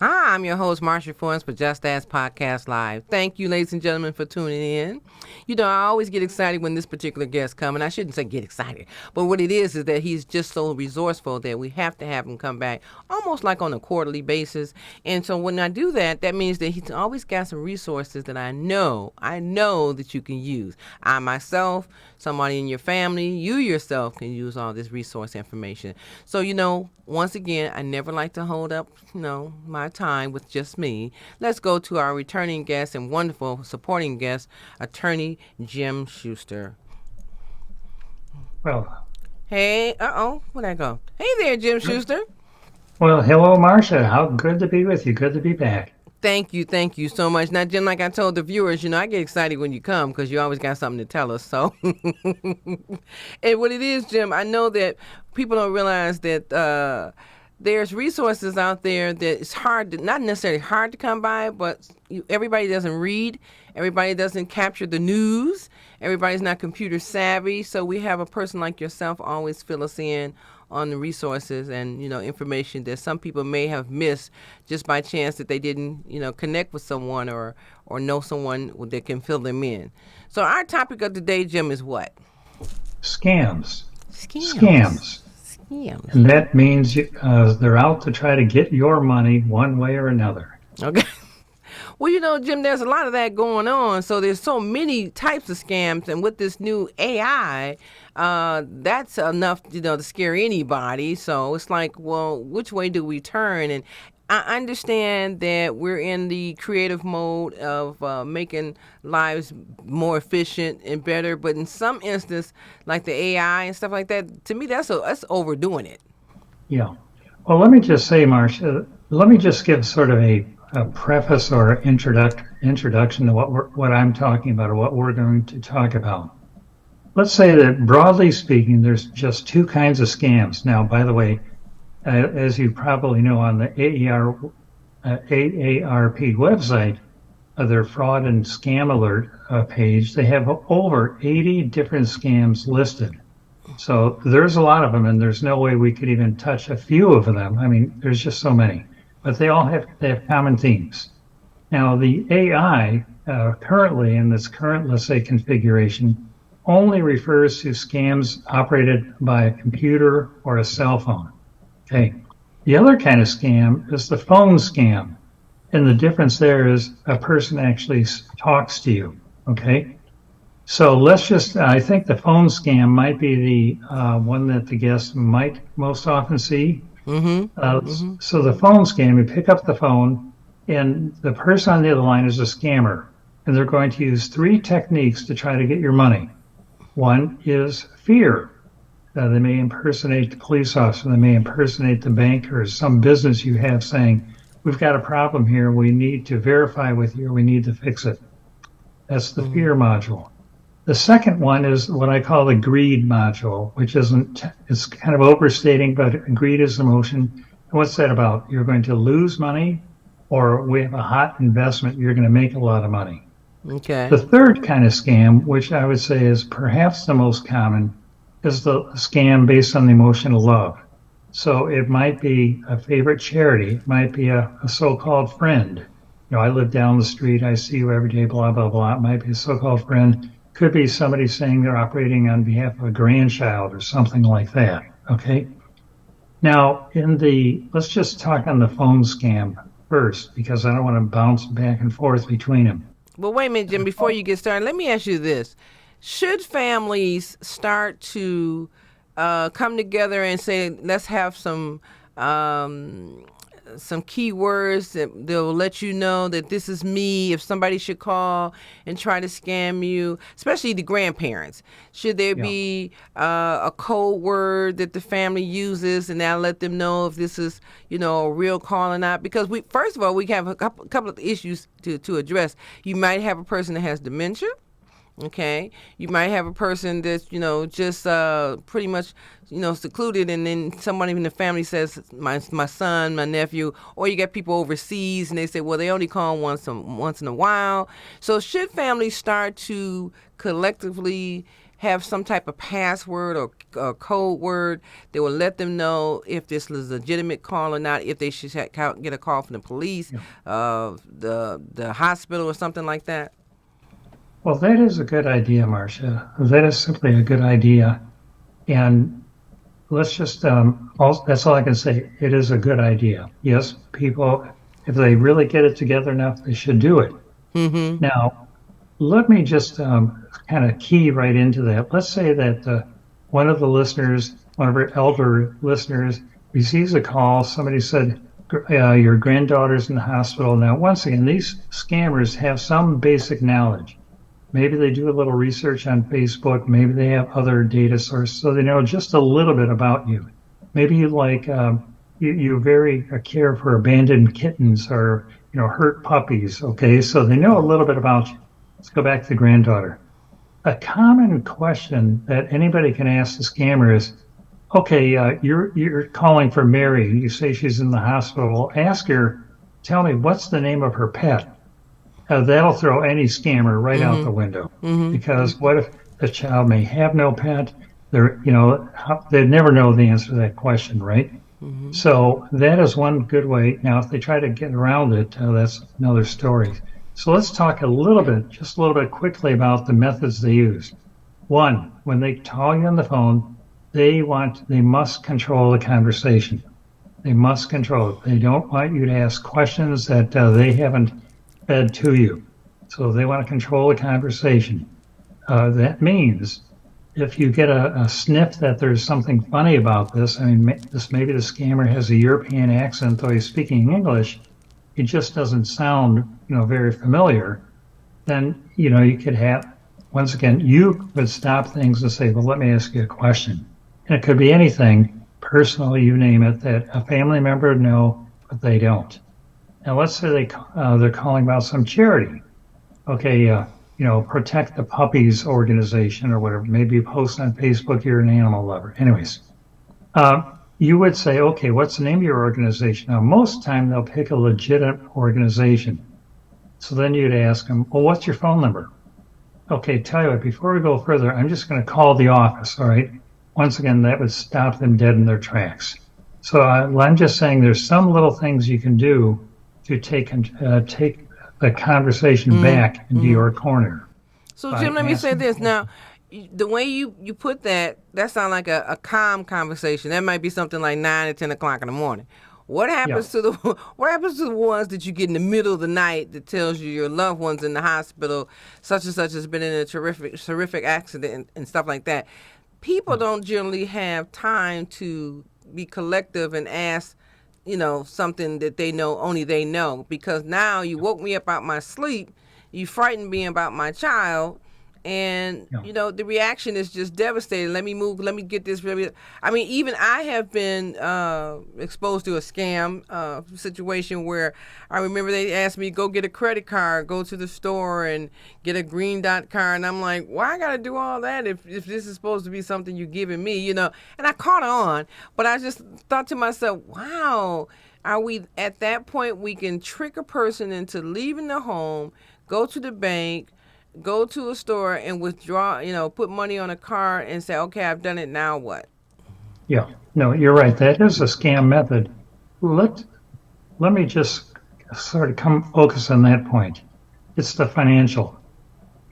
Hi, I'm your host, Marsha Forens for Just Ask Podcast Live. Thank you, ladies and gentlemen, for tuning in. You know, I always get excited when this particular guest comes, and I shouldn't say get excited, but what it is that he's just so resourceful that we have to have him come back almost like on a quarterly basis. And so when I do that, that means that he's always got some resources that I know that you can use. I myself, somebody in your family, you yourself can use all this resource information. So, you know, once again, I never like to hold up, my time with just me. Let's go to our returning guest and wonderful supporting guest, attorney Jim Schuster. Well, hey, where'd I go? Hey there, Jim Schuster. Well, hello, Marsha. How good to be with you. Good to be back. Thank you so much. Now, Jim, like I told the viewers, I get excited when you come because you always got something to tell us. So, and what it is, Jim, I know that people don't realize that there's resources out there that it's not necessarily hard to come by, but everybody doesn't read. Everybody doesn't capture the news. Everybody's not computer savvy. So we have a person like yourself always fill us in on the resources and, information that some people may have missed just by chance that they didn't, connect with someone or know someone that can fill them in. So our topic of the day, Jim, is what? Scams. Scams. And that means they're out to try to get your money one way or another. Okay. Well, Jim, there's a lot of that going on. So there's so many types of scams. And with this new AI, that's enough, to scare anybody. So it's like, well, which way do we turn? And I understand that we're in the creative mode of making lives more efficient and better. But in some instance, like the AI and stuff like that, to me, that's overdoing it. Yeah. Well, let me just say, Marsha, let me just give sort of a preface or introduction to what I'm talking about or what we're going to talk about. Let's say that broadly speaking, there's just two kinds of scams. Now, by the way, as you probably know, on the AARP website, their fraud and scam alert page, they have over 80 different scams listed. So there's a lot of them, and there's no way we could even touch a few of them. I mean, there's just so many. But they have common themes. Now, the AI currently in this current, let's say, configuration only refers to scams operated by a computer or a cell phone. Okay. The other kind of scam is the phone scam. And the difference there is a person actually talks to you. Okay. So I think the phone scam might be the one that the guest might most often see. So the phone scam, you pick up the phone, and the person on the other line is a scammer, and they're going to use three techniques to try to get your money. One is fear. They may impersonate the police officer, they may impersonate the bank or some business you have saying, we've got a problem here, we need to verify with you, we need to fix it. That's the fear module. The second one is what I call the greed module, which it's kind of overstating, but greed is emotion. And what's that about? You're going to lose money, or we have a hot investment, you're going to make a lot of money. Okay. The third kind of scam, which I would say is perhaps the most common, is the scam based on the emotion of love. So it might be a favorite charity, it might be a so-called friend. I live down the street, I see you every day, blah, blah, blah. It might be a so-called friend. Could be somebody saying they're operating on behalf of a grandchild or something like that, okay? Now, let's just talk on the phone scam first, because I don't want to bounce back and forth between them. Well, wait a minute, Jim. Before you get started, let me ask you this: should families start to come together and say, "Let's have some key words that they'll let you know that this is me if somebody should call and try to scam you, especially the grandparents? Should there Yeah. be a code word that the family uses and that'll let them know if this is, a real call or not? Because first of all, we have a couple of issues to address. You might have a person that has dementia. Okay, you might have a person that's just pretty much secluded, and then someone in the family says my son, my nephew, or you get people overseas and they say, well, they only call once in a while. So should families start to collectively have some type of password or code word that will let them know if this is a legitimate call or not, if they should get a call from the police, the hospital, or something like that? Well, that is a good idea, Marcia. That is simply a good idea. And let's just, that's all I can say. It is a good idea. Yes, people, if they really get it together enough, they should do it. Mm-hmm. Now, let me just kind of key right into that. Let's say that one of the listeners, one of our elder listeners, receives a call. Somebody said, your granddaughter's in the hospital. Now, once again, these scammers have some basic knowledge. Maybe they do a little research on Facebook. Maybe they have other data sources, so they know just a little bit about you. Maybe you very care for abandoned kittens or hurt puppies. Okay, so they know a little bit about you. Let's go back to the granddaughter. A common question that anybody can ask the scammer is, okay, you're calling for Mary. You say she's in the hospital. Ask her, tell me what's the name of her pet. That'll throw any scammer right out the window. Mm-hmm. Because what if the child may have no pet? They'd never know the answer to that question, right? Mm-hmm. So that is one good way. Now, if they try to get around it, that's another story. So let's talk just a little bit quickly about the methods they use. One, when they call you on the phone, they must control the conversation. They must control it. They don't want you to ask questions that they haven't fed to you. So they want to control the conversation. That means if you get a sniff that there's something funny about this, maybe the scammer has a European accent, though he's speaking English, it just doesn't sound, very familiar, then, you could have, once again, you would stop things and say, well, let me ask you a question. And it could be anything, personal, you name it, that a family member would know, but they don't. Now, let's say they're calling about some charity. Okay, protect the puppies organization or whatever. Maybe you post on Facebook you're an animal lover. Anyways, you would say, okay, what's the name of your organization? Now, most of the time they'll pick a legitimate organization. So then you'd ask them, well, what's your phone number? Okay, tell you what, before we go further, I'm just going to call the office, all right? Once again, that would stop them dead in their tracks. So I'm just saying there's some little things you can do to take the conversation back into your corner. So, Jim, let me say this. Now, the way you put that sounds like a calm conversation. That might be something like 9 or 10 o'clock in the morning. What happens to the ones that you get in the middle of the night that tells you your loved one's in the hospital, such and such has been in a terrific accident and stuff like that? People don't generally have time to be collective and ask, something that only they know, because now you woke me up out my sleep, you frightened me about my child, and the reaction is just devastating. Let me get this. Even I have been exposed to a scam situation where I remember they asked me to go get a credit card, go to the store and get a green dot card, and I'm like, why I gotta do all that if this is supposed to be something you're giving me, and I caught on, but I just thought to myself, wow, are we at that point we can trick a person into leaving the home, go to the bank, go to a store and withdraw, put money on a card and say, okay, I've done it, now what? Yeah, no, you're right. That is a scam method. Let me just sort of come focus on that point. It's the financial.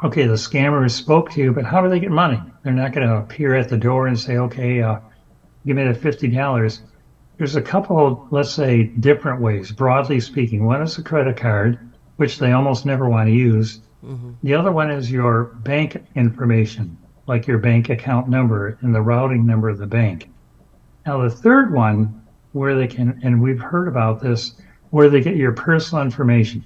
Okay, the scammer spoke to you, but how do they get money? They're not going to appear at the door and say, okay, give me the $50. There's a couple, let's say, different ways, broadly speaking. One is a credit card, which they almost never want to use. The other one is your bank information, like your bank account number and the routing number of the bank. Now, the third one, where they can, and we've heard about this, where they get your personal information.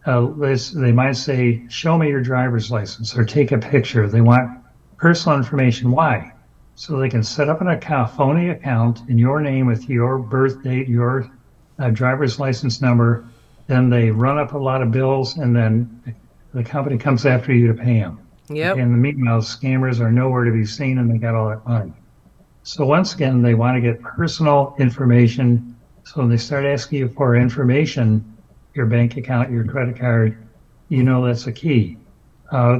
They might say, show me your driver's license or take a picture. They want personal information. Why? So they can set up an account, phony account in your name with your birth date, your driver's license number. Then they run up a lot of bills, and then the company comes after you to pay them. Okay, Yep. in the meanwhile, scammers are nowhere to be seen, and they got all that money. So once again, they want to get personal information. So when they start asking you for information, your bank account, your credit card, you know that's a key.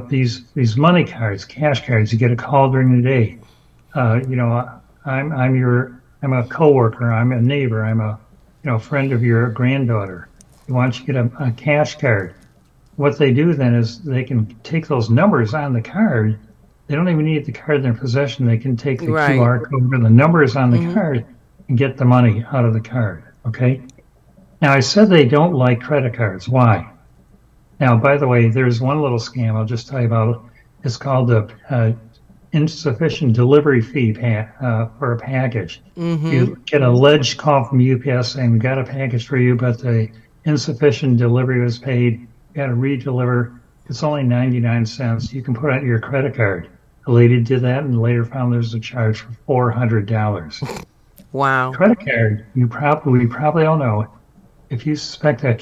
These money cards, cash cards, you get a call during the day. I'm a coworker, I'm a neighbor, I'm a friend of your granddaughter. You want you to get a cash card. What they do then is they can take those numbers on the card. They don't even need the card in their possession. They can take the Right. QR code or the numbers on the card and get the money out of the card. Okay. Now I said they don't like credit cards. Why? Now, by the way, there's one little scam I'll just tell you about. It's called the insufficient delivery fee for a package. You get a alleged call from UPS saying we got a package for you, but the insufficient delivery was paid. You got to re-deliver. It's only 99 cents. You can put out your credit card. The lady did that and later found there's a charge for $400. Wow. Credit card, we probably all know, if you suspect a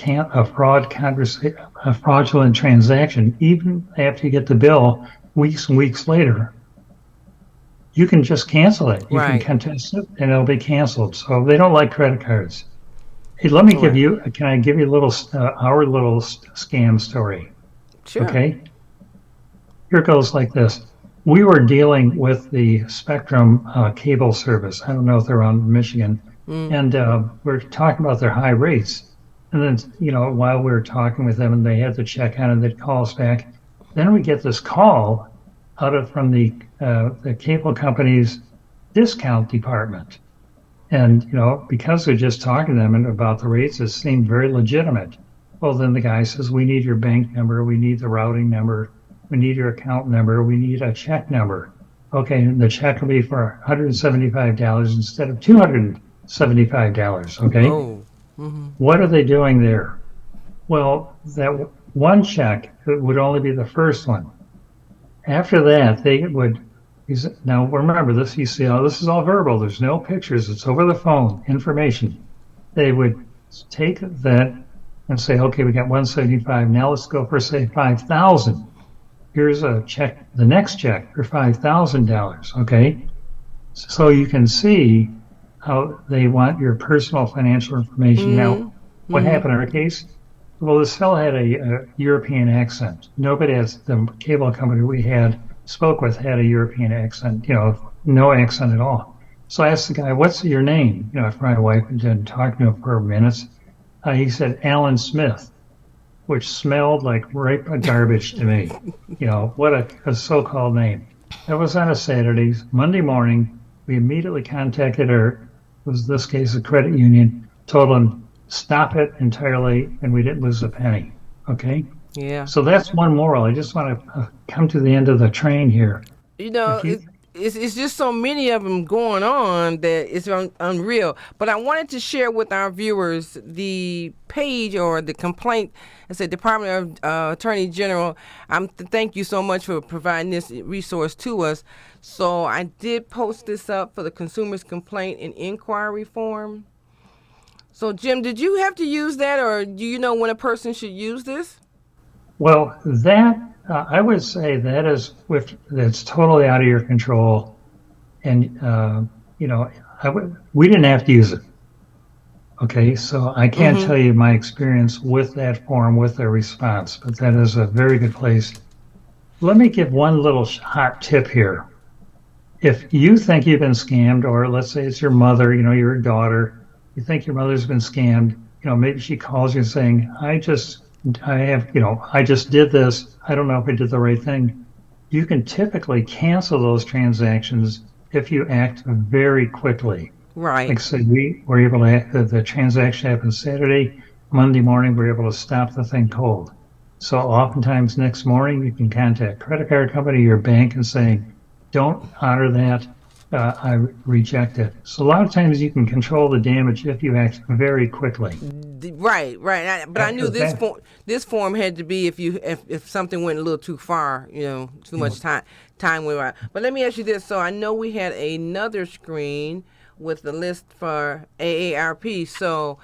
fraudulent transaction, even after you get the bill weeks and weeks later, you can just cancel it. You can Right. contest it, and it'll be canceled. So they don't like credit cards. Hey, let me Right. can I give you a little, our little scam story? Sure. Okay. Here it goes like this. We were dealing with the Spectrum cable service. I don't know if they're on Michigan. And we're talking about their high rates. And then, while we were talking with them and they had to check on it, they'd call us back. Then we get this call from the cable company's discount department. And, because we're just talking to them about the rates, it seemed very legitimate. Well, then the guy says, we need your bank number, we need the routing number, we need your account number, we need a check number. Okay, the check will be for $175 instead of $275. Okay, Oh. what are they doing there? Well, that one check would only be the first one. After that, they would. Now remember this. You see, this is all verbal. There's no pictures. It's over the phone information. They would take that and say, okay, we got 175. Now let's go for say 5,000. Here's a check. The next check for $5,000. Okay, so you can see how they want your personal financial information. Now, what happened in our case? Well, this fellow had a European accent. Nobody has the cable company we spoke with had a European accent, no accent at all. So I asked the guy, what's your name? After my wife had been talking to him for minutes, he said, Alan Smith, which smelled like ripe garbage to me. What a so-called name. That was on a Saturday. Monday morning, we immediately contacted this case, a credit union, told them, stop it entirely, and we didn't lose a penny. Okay? Yeah. So that's one moral. I just want to come to the end of the train here. You know, If you, it's just so many of them going on that it's unreal. But I wanted to share with our viewers the page or the complaint. I said Department of Attorney General. Thank you so much for providing this resource to us. So I did post this up for the Consumer's Complaint and Inquiry Form. So Jim, did you have to use that, or do you know when a person should use this? well, that I would say that's totally out of your control, and we didn't have to use it. Okay, so I can't tell you my experience with that form, with their response, but that is a very good place. Let me give one little hot tip here. If you think you've been scammed, or let's say it's your mother, your daughter, you think your mother's been scammed, maybe she calls you saying, I just did this. I don't know if I did the right thing. You can typically cancel those transactions if you act very quickly. Right. Like I said, we were able to, the transaction happened Saturday, Monday morning, we were able to stop the thing cold. So oftentimes next morning you can contact credit card company, your bank, and saying, "Don't honor that. I reject it." So a lot of times you can control the damage if you act very quickly. Right, right. But I knew After that, this form had to be if something went a little too far, too you know, much time went by. But let me ask you this: so I know we had another screen with the list for AARP. So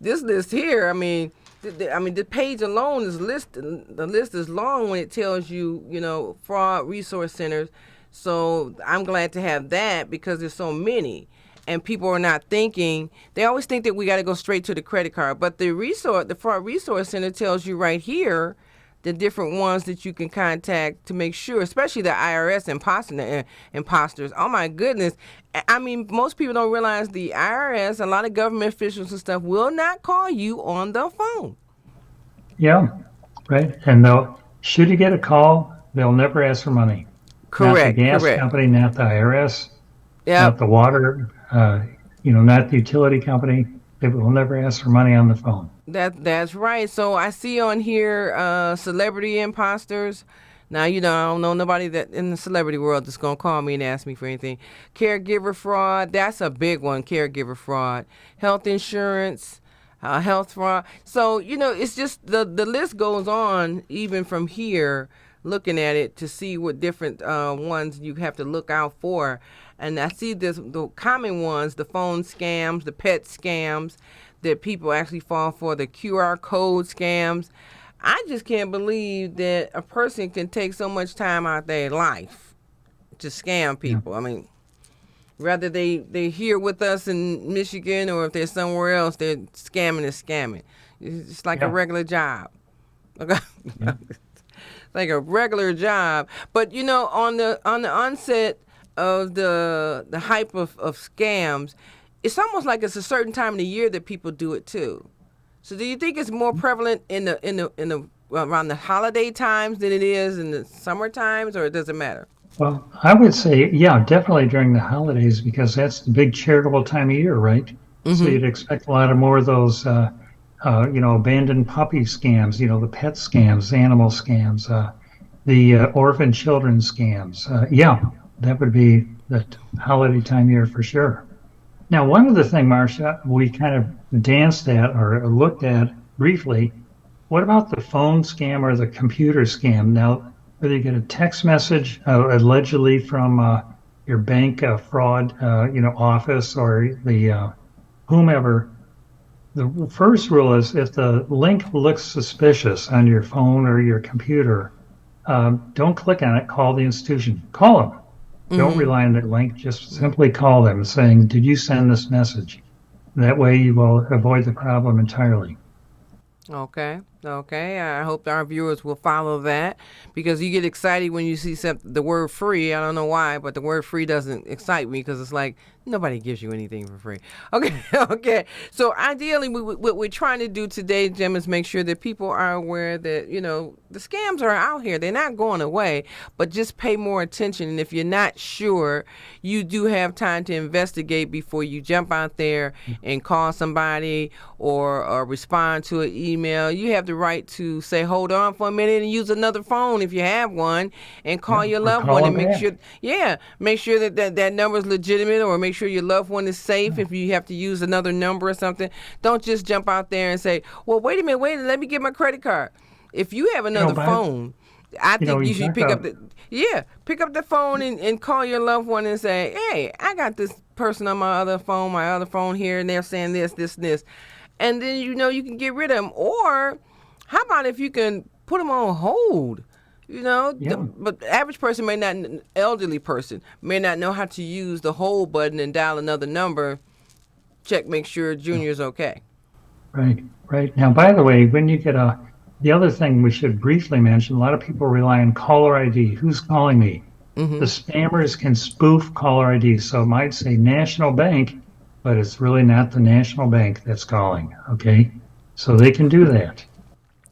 this list here, I mean. The page alone is the list is long when it tells you, fraud resource centers. So I'm glad to have that because there's so many and people are not thinking. They always think that we got to go straight to the credit card, but the fraud resource center tells you right here the different ones that you can contact to make sure, especially the IRS imposters. Oh my goodness. I mean, most people don't realize the IRS, a lot of government officials and stuff will not call you on the phone. yeah, right. And they'll, should you get a call, they'll never ask for money. Not the Correct, gas correct. company, not the IRS, not Yep. the water, not the utility company. They will never ask for money on the phone. That's right. So I see on here celebrity imposters. Now I don't know nobody that in the celebrity world that's gonna call me and ask me for anything. Caregiver fraud, that's a big one. Caregiver fraud, health insurance, health fraud. So it's just the list goes on even from here. Looking at it to see what different ones you have to look out for, and I see the common ones: the phone scams, the pet scams that people actually fall for, the QR code scams. I just can't believe that a person can take so much time out their life to scam Yeah, people. I mean, whether they here with us in Michigan or if they're somewhere else, they're scamming is scamming. It's just like a yeah, regular job. Okay? yeah, Like a regular job. But on the onset of the hype of scams, it's almost like it's a certain time of the year that people do it too. So do you think it's more prevalent in the around the holiday times than it is in the summer times, or it doesn't matter? Well, I would say, yeah, definitely during the holidays because that's the big charitable time of year, right? So Mm-hmm. you'd expect a lot of more of those, abandoned puppy scams, the pet scams, animal scams, the orphan children scams. Yeah, that would be the holiday time of year for sure. Now, one other thing, Marcia, we kind of danced at or looked at briefly. What about the phone scam or the computer scam? Now, whether you get a text message allegedly from your bank fraud, office or the whomever, the first rule is if the link looks suspicious on your phone or your computer, don't click on it. Call the institution. Call them. Don't Mm-hmm. rely on that link. Just simply call them saying, "Did you send this message?" That way you will avoid the problem entirely. Okay. Okay. I hope our viewers will follow that because you get excited when you see the word free. I don't know why, but the word free doesn't excite me because it's like nobody gives you anything for free. Okay. Okay. So ideally, what we're trying to do today, Jim, is make sure that people are aware that, the scams are out here. They're not going away, but just pay more attention. And if you're not sure, you do have time to investigate before you jump out there and call somebody or respond to an email. You have the right to say, hold on for a minute and use another phone if you have one and call Yeah, your or loved call one them and make back. sure, yeah, make sure that number is legitimate or make sure your loved one is safe Yeah. if you have to use another number or something. Don't just jump out there and say, well, wait a minute, let me get my credit card. If you have another By phone, I think you you should talk pick up about the phone and call your loved one and say, hey, I got this person on my other phone here, and they're saying this, and this. And then you can get rid of them. Or how about if you can put them on hold? yeah, But the average person elderly person may not know how to use the hold button and dial another number. Check, make sure yeah, Junior's okay. right, right. Now, by the way, when you get the other thing we should briefly mention, a lot of people rely on caller ID. Who's calling me? The Mm-hmm. spammers can spoof caller ID, so it might say National Bank, but it's really not the National Bank that's calling. Okay, so they can do that.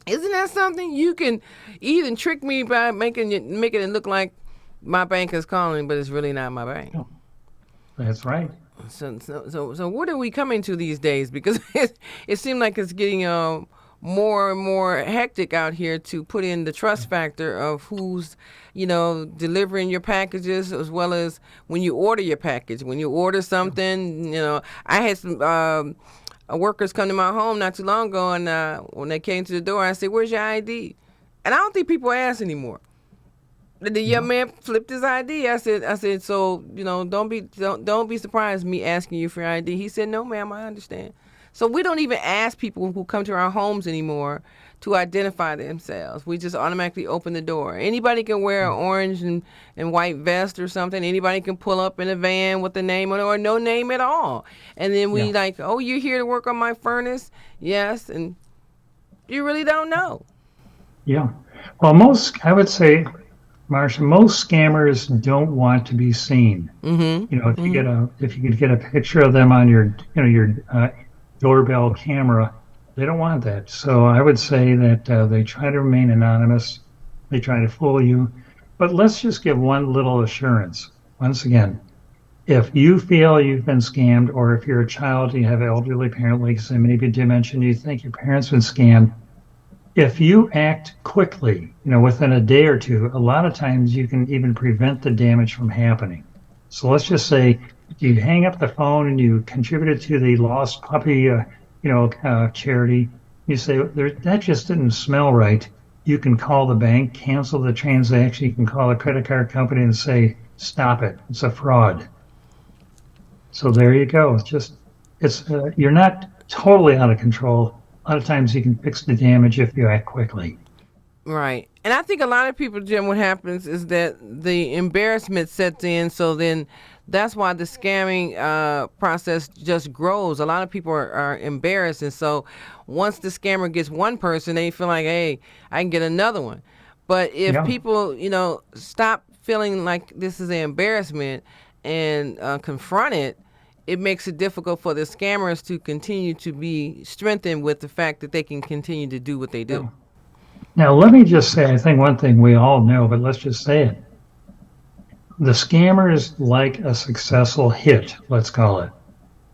Isn't that something? You can even trick me by making it look like my bank is calling, but it's really not my bank. Yeah, that's right. So what are we coming to these days? Because it seems like it's getting more and more hectic out here to put in the trust factor of who's, delivering your packages, as well as when you order your package. When you order something, I had some workers come to my home not too long ago, and when they came to the door, I said, "Where's your ID?" And I don't think people ask anymore. The young Yeah. man flipped his ID. I said, so don't be surprised me asking you for your ID. He said, no, ma'am, I understand. So we don't even ask people who come to our homes anymore to identify themselves. We just automatically open the door. Anybody can wear an orange and white vest or something. Anybody can pull up in a van with a name on it or no name at all. And then we Yeah. like, oh, you're here to work on my furnace? Yes. And you really don't know. Yeah. Well, I would say, Marsha, most scammers don't want to be seen. Mm-hmm. Mm-hmm. If you could get a picture of them on your doorbell camera, they don't want that. So I would say that they try to remain anonymous. They try to fool you. But let's just give one little assurance. Once again, if you feel you've been scammed, or if you're a child, you have elderly parent, like say maybe dementia, you think your parents been scammed, if you act quickly, within a day or two, a lot of times you can even prevent the damage from happening. So let's just say you hang up the phone and you contributed to the lost puppy, charity. You say that just didn't smell right. You can call the bank, cancel the transaction. You can call a credit card company and say, "Stop it! It's a fraud." So there you go. You're not totally out of control. A lot of times you can fix the damage if you act quickly. Right. And I think a lot of people, Jim, what happens is that the embarrassment sets in. So then that's why the scamming process just grows. A lot of people are embarrassed. And so once the scammer gets one person, they feel like, hey, I can get another one. But if Yeah. people, stop feeling like this is an embarrassment and confront it, it makes it difficult for the scammers to continue to be strengthened with the fact that they can continue to do what they do. Yeah. Now, let me just say, I think one thing we all know, but let's just say it. The scammers like a successful hit, let's call it.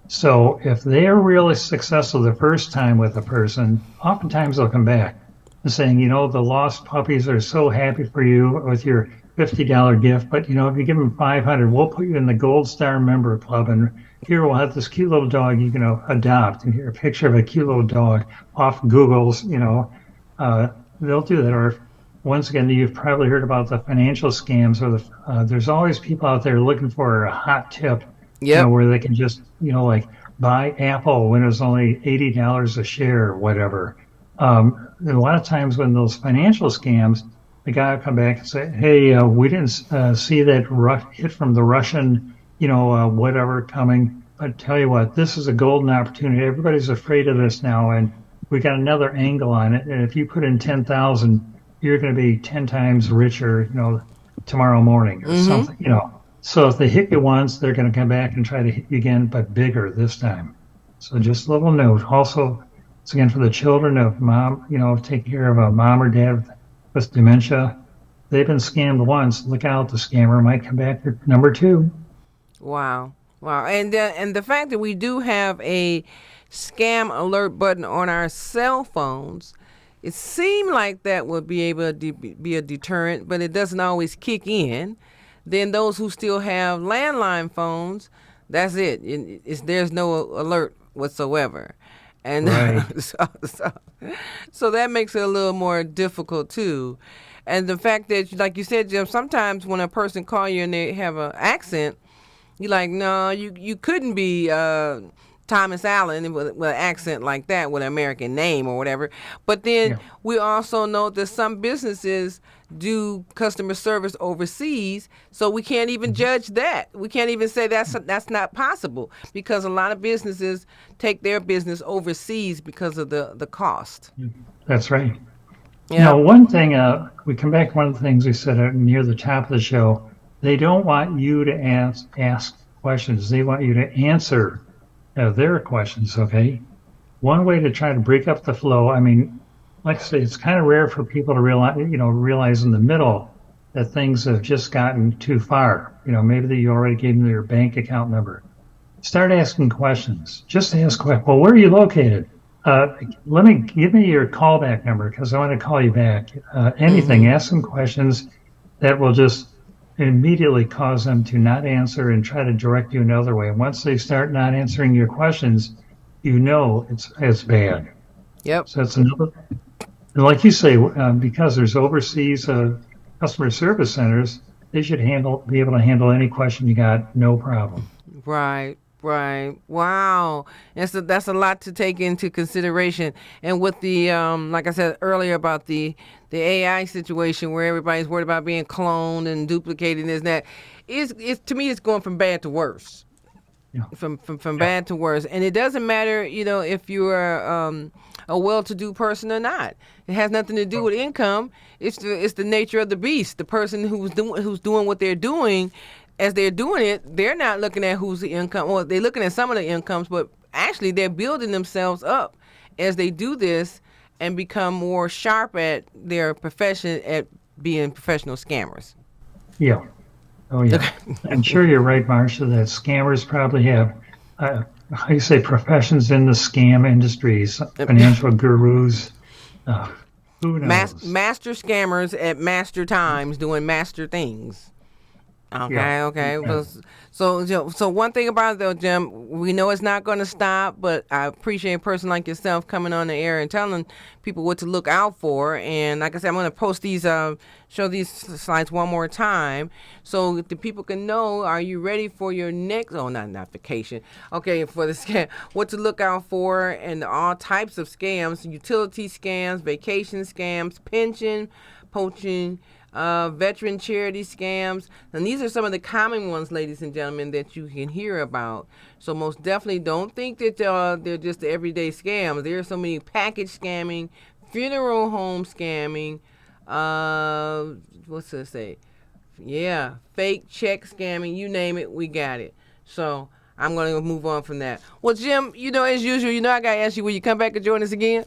So if they're really successful the first time with a person, oftentimes they'll come back and saying, the lost puppies are so happy for you with your $50 gift, but if you give them 500, we'll put you in the Gold Star member club, and here we'll have this cute little dog you can adopt, and here a picture of a cute little dog off Google's, uh, they'll do that. Or once again, you've probably heard about the financial scams, or there's always people out there looking for a hot tip, Yep. where they can just, like buy Apple when it was only $80 a share or whatever. And a lot of times when those financial scams, the guy will come back and say, "Hey, we didn't see that hit from the Russian, whatever coming. But tell you what, this is a golden opportunity. Everybody's afraid of this now, and we got another angle on it. And if you put in 10,000, you're going to be 10 times richer, tomorrow morning or Mm-hmm. something. So if they hit you once, they're going to come back and try to hit you again, but bigger this time. So just a little note. Also, it's again for the children of mom, taking care of a mom or dad with dementia. They've been scammed once. Look out, the scammer might come back for number two. Wow. Wow. And the fact that we do have a scam alert button on our cell phones, it seemed like that would be able to be a deterrent, but it doesn't always kick in. Then those who still have landline phones, that's it. There's no alert whatsoever. And Right. so that makes it a little more difficult too. And the fact that, like you said, Jim, sometimes when a person call you and they have an accent, you're like, no, you couldn't be Thomas Allen with an accent like that, with an American name or whatever. But then Yeah. we also know that some businesses do customer service overseas, so we can't even judge that. We can't even say that's not possible, because a lot of businesses take their business overseas because of the cost. That's right. Yeah. Now, one thing, we come back to one of the things we said near the top of the show. They don't want you to ask questions. They want you to answer their questions, okay? One way to try to break up the flow, I mean, like I say, it's kind of rare for people to realize in the middle that things have just gotten too far. Maybe that you already gave them their bank account number. Start asking questions. Just ask questions. Well, where are you located? Give me your callback number because I want to call you back. Anything, Mm-hmm. ask some questions that will just immediately cause them to not answer and try to direct you another way. And once they start not answering your questions, it's bad. Yep. So that's another. And like you say, because there's overseas customer service centers, they should be able to handle any question you got, no problem. Right, right. Wow. That's a lot to take into consideration. And with the like I said earlier about the AI situation where everybody's worried about being cloned and duplicating this and that, it's to me it's going from bad to worse. Yeah, From yeah, bad to worse, and it doesn't matter, if you're a well-to-do person or not. It has nothing to do with income. It's the nature of the beast. The person who's doing what they're doing, as they're doing it, they're not looking at who's the income, or they're looking at some of the incomes, but actually they're building themselves up as they do this and become more sharp at their profession at being professional scammers. yeah. Oh, yeah. I'm sure you're right, Marcia, that scammers probably have, how you say, professions in the scam industries, financial gurus. Uh, who knows? Master scammers at master times doing master things. Yeah, Okay, okay. yeah. So one thing about it though, Jim, we know it's not going to stop, but I appreciate a person like yourself coming on the air and telling people what to look out for. And like I said, I'm going to post these, show these slides one more time, so the people can know. Are you ready for your next? Oh, not vacation. Okay, for the scam, what to look out for, and all types of scams: utility scams, vacation scams, pension, poaching, veteran charity scams. And these are some of the common ones, ladies and gentlemen, that you can hear about. So most definitely don't think that they're just the everyday scams. There are so many package scamming, funeral home scamming, what's this say? Yeah, fake check scamming, you name it, we got it. So I'm going to move on from that. Well, Jim, as usual, I got to ask you, will you come back and join us again?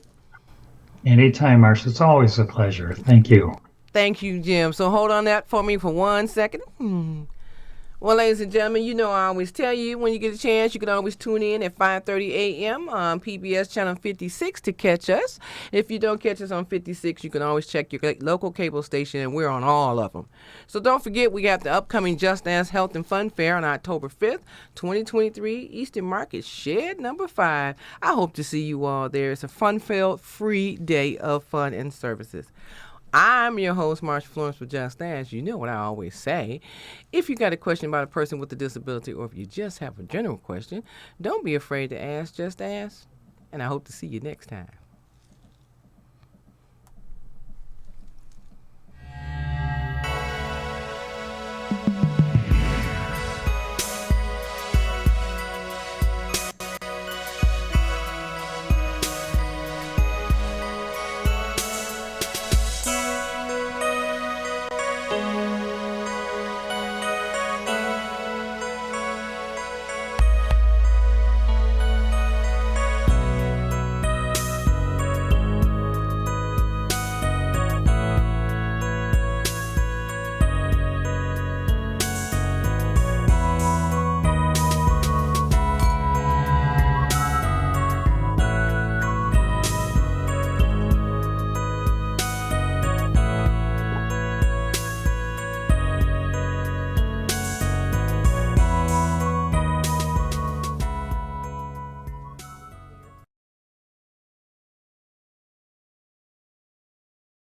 Anytime, Marcia. It's always a pleasure. Thank you. Thank you, Jim. So hold on that for me for 1 second. Well, ladies and gentlemen, I always tell you, when you get a chance, you can always tune in at 5:30 a.m. on PBS Channel 56 to catch us. If you don't catch us on 56, you can always check your local cable station, and we're on all of them. So don't forget, we got the upcoming Just Dance Health and Fun Fair on October 5th, 2023, Eastern Market Shed number 5. I hope to see you all there. It's a fun-filled, free day of fun and services. I'm your host, Marsha Florence with Just Dance. You know what I always say. If you got a question about a person with a disability, or if you just have a general question, don't be afraid to ask. Just ask. And I hope to see you next time.